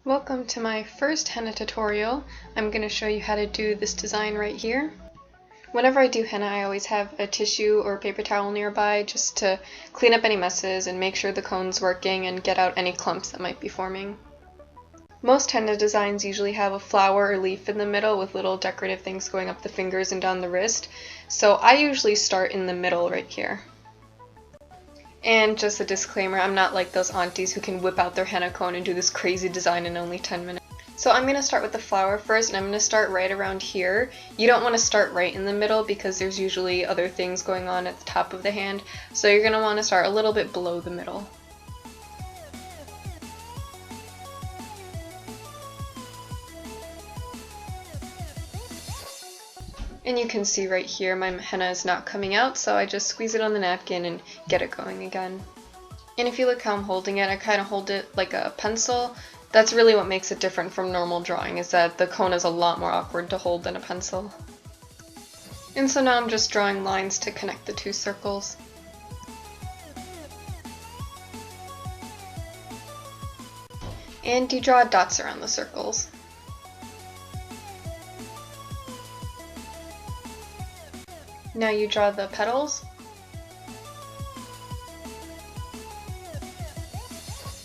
Welcome to my first henna tutorial. I'm going to show you how to do this design right here. Whenever I do henna, I always have a tissue or paper towel nearby just to clean up any messes and make sure the cone's working and get out any clumps that might be forming. Most henna designs usually have a flower or leaf in the middle with little decorative things going up the fingers and down the wrist, so I usually start in the middle right here. And just a disclaimer, I'm not like those aunties who can whip out their henna cone and do this crazy design in only 10 minutes. So I'm going to start with the flower first, and I'm going to start right around here. You don't want to start right in the middle because there's usually other things going on at the top of the hand, so you're going to want to start a little bit below the middle. And you can see right here my henna is not coming out, so I just squeeze it on the napkin and get it going again. And if you look how I'm holding it, I kind of hold it like a pencil. That's really what makes it different from normal drawing, is that the cone is a lot more awkward to hold than a pencil. And so now I'm just drawing lines to connect the two circles. And you draw dots around the circles. Now you draw the petals.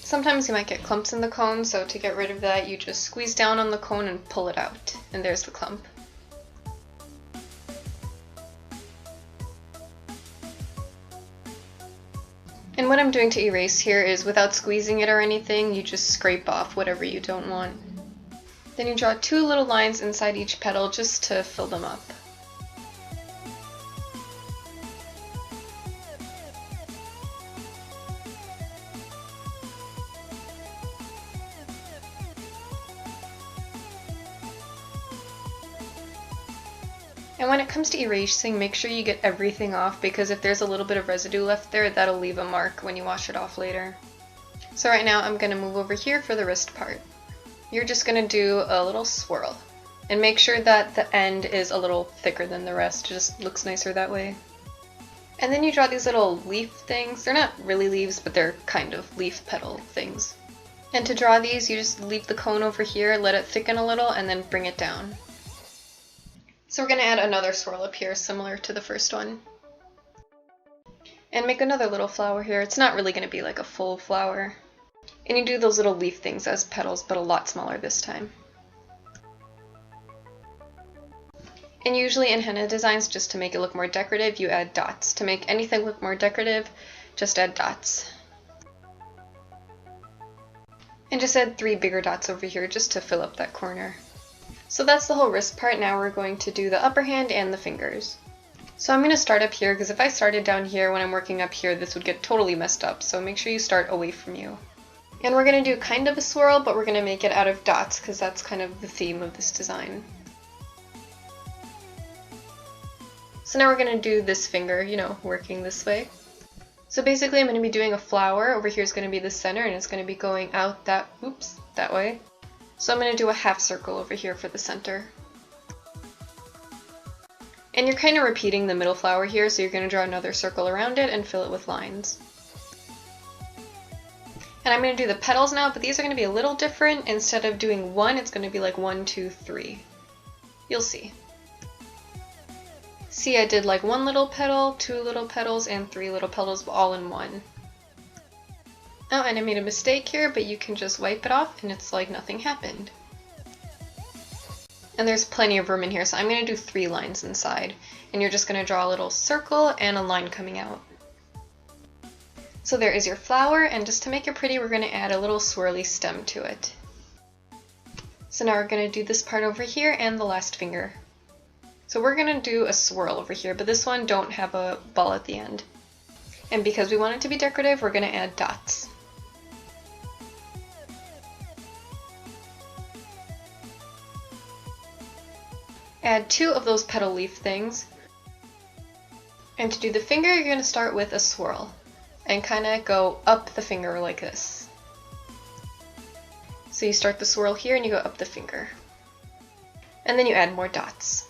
Sometimes you might get clumps in the cone, so to get rid of that you just squeeze down on the cone and pull it out, and there's the clump. And what I'm doing to erase here is, without squeezing it or anything, you just scrape off whatever you don't want. Then you draw two little lines inside each petal just to fill them up. And when it comes to erasing, make sure you get everything off, because if there's a little bit of residue left there, that'll leave a mark when you wash it off later. So right now I'm going to move over here for the wrist part. You're just going to do a little swirl. And make sure that the end is a little thicker than the rest, it just looks nicer that way. And then you draw these little leaf things. They're not really leaves, but they're kind of leaf petal things. And to draw these, you just leave the cone over here, let it thicken a little, and then bring it down. So we're going to add another swirl up here, similar to the first one. And make another little flower here. It's not really going to be like a full flower. And you do those little leaf things as petals, but a lot smaller this time. And usually in henna designs, just to make it look more decorative, you add dots. To make anything look more decorative, just add dots. And just add 3 bigger dots over here just to fill up that corner. So that's the whole wrist part. Now we're going to do the upper hand and the fingers. So I'm going to start up here, because if I started down here when I'm working up here, this would get totally messed up, so make sure you start away from you. And we're going to do kind of a swirl, but we're going to make it out of dots, because that's kind of the theme of this design. So now we're going to do this finger, you know, working this way. So basically I'm going to be doing a flower. Over here is going to be the center, and it's going to be going out that way. So I'm going to do a half circle over here for the center. And you're kind of repeating the middle flower here, so you're going to draw another circle around it and fill it with lines. And I'm going to do the petals now, but these are going to be a little different. Instead of doing 1, it's going to be like 1, 2, 3. You'll see. See, I did like 1 little petal, 2 little petals, and 3 little petals all in one. Oh, and I made a mistake here, but you can just wipe it off and it's like nothing happened. And there's plenty of room in here, so I'm going to do 3 lines inside. And you're just going to draw a little circle and a line coming out. So there is your flower, and just to make it pretty, we're going to add a little swirly stem to it. So now we're going to do this part over here and the last finger. So we're going to do a swirl over here, but this one don't have a ball at the end. And because we want it to be decorative, we're going to add dots. Add 2 of those petal leaf things. And to do the finger, you're going to start with a swirl and kind of go up the finger like this. So you start the swirl here and you go up the finger. And then you add more dots.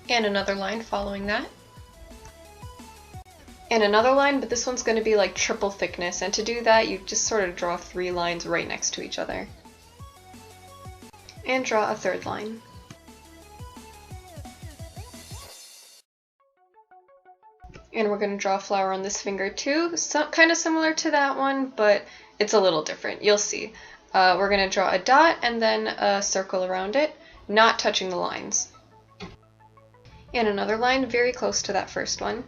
And another line following that. And another line, but this one's going to be like triple thickness, and to do that you just sort of draw 3 lines right next to each other. And draw a third line. And we're going to draw a flower on this finger too, kind of similar to that one, but it's a little different, you'll see. We're going to draw a dot and then a circle around it, not touching the lines. And another line very close to that first one.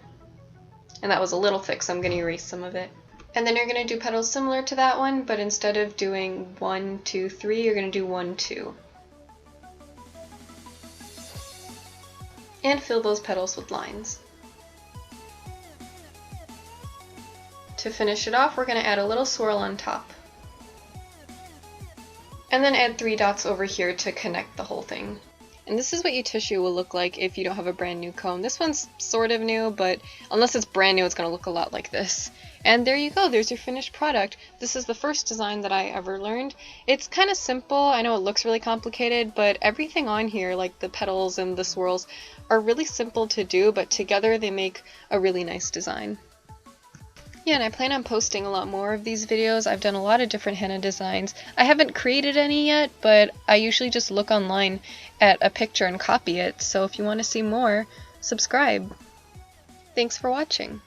And that was a little thick, so I'm going to erase some of it. And then you're going to do petals similar to that one, but instead of doing 1, 2, 3, you're going to do 1, 2. And fill those petals with lines. To finish it off, we're going to add a little swirl on top. And then add 3 dots over here to connect the whole thing. And this is what your tissue will look like if you don't have a brand new cone. This one's sort of new, but unless it's brand new, it's going to look a lot like this. And there you go, there's your finished product. This is the first design that I ever learned. It's kind of simple, I know it looks really complicated, but everything on here, like the petals and the swirls, are really simple to do, but together they make a really nice design. Yeah, and I plan on posting a lot more of these videos. I've done a lot of different henna designs. I haven't created any yet, but I usually just look online at a picture and copy it, so if you want to see more, subscribe. Thanks for watching.